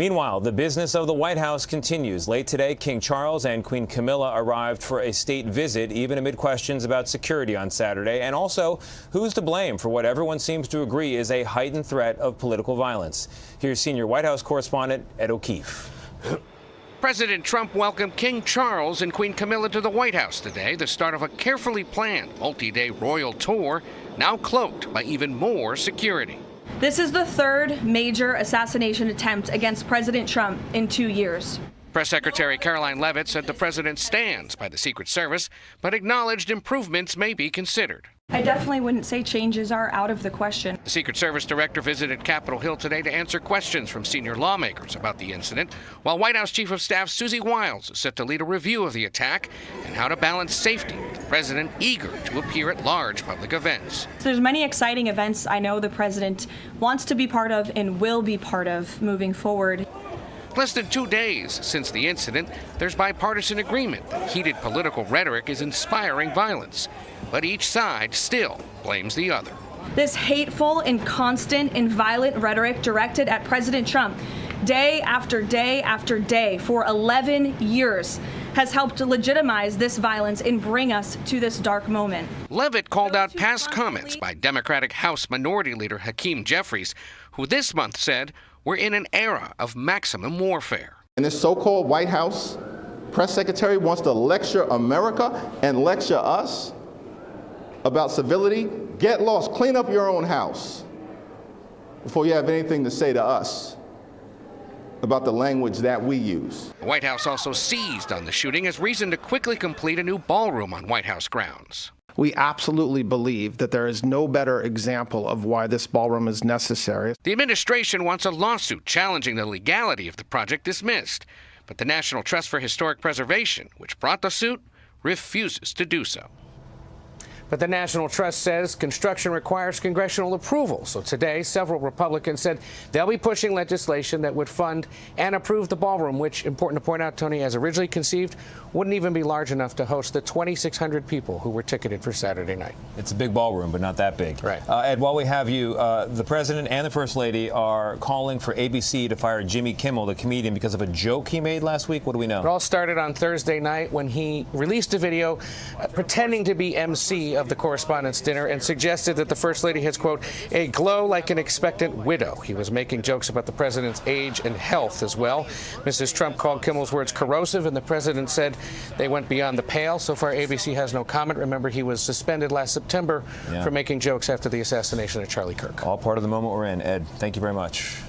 Meanwhile, the business of the White House continues. Late today, King Charles and Queen Camilla arrived for a state visit, even amid questions about security on Saturday, and also who's to blame for what everyone seems to agree is a heightened threat of political violence. Here's senior White House correspondent Ed O'Keefe. President Trump welcomed King Charles and Queen Camilla to the White House today, the start of a carefully planned multi-day royal tour, now cloaked by even more security. This is the third major assassination attempt against President Trump in 2 years. Press Secretary Caroline Leavitt said the president stands by the Secret Service, but acknowledged improvements may be considered. I definitely wouldn't say changes are out of the question. The Secret Service director visited Capitol Hill today to answer questions from senior lawmakers about the incident, while White House Chief of Staff Susie Wiles is set to lead a review of the attack and how to balance safety with the president eager to appear at large public events. There's many exciting events I know the president wants to be part of and will be part of moving forward. Less than 2 days since the incident, there's bipartisan agreement that heated political rhetoric is inspiring violence. But each side still blames the other. This hateful and constant and violent rhetoric directed at President Trump day after day after day for 11 years has helped to legitimize this violence and bring us to this dark moment. Leavitt called out past comments by Democratic House Minority Leader Hakeem Jeffries, who this month said we're in an era of maximum warfare. And this so-called White House press secretary wants to lecture America and lecture us about civility. Get lost, clean up your own house before you have anything to say to us about the language that we use. The White House also seized on the shooting as reason to quickly complete a new ballroom on White House grounds. We absolutely believe that there is no better example of why this ballroom is necessary. The administration wants a lawsuit challenging the legality of the project dismissed, but the National Trust for Historic Preservation, which brought the suit, refuses to do so. But the National Trust says construction requires congressional approval. So today, several Republicans said they'll be pushing legislation that would fund and approve the ballroom, which, important to point out, Tony, as originally conceived, wouldn't even be large enough to host the 2,600 people who were ticketed for Saturday night. It's a big ballroom, but not that big. Right. Ed, while we have you, the president and the first lady are calling for ABC to fire Jimmy Kimmel, the comedian, because of a joke he made last week. What do we know? It all started on Thursday night when he released a video pretending to be MC of the Correspondents Dinner and suggested that the First Lady has, quote, a glow like an expectant widow. He was making jokes about the president's age and health as well. Mrs. Trump called Kimmel's words corrosive, and the president said they went beyond the pale. So far, ABC has no comment. Remember, he was suspended last September for making jokes after the assassination of Charlie Kirk. All part of the moment we're in. Ed, thank you very much.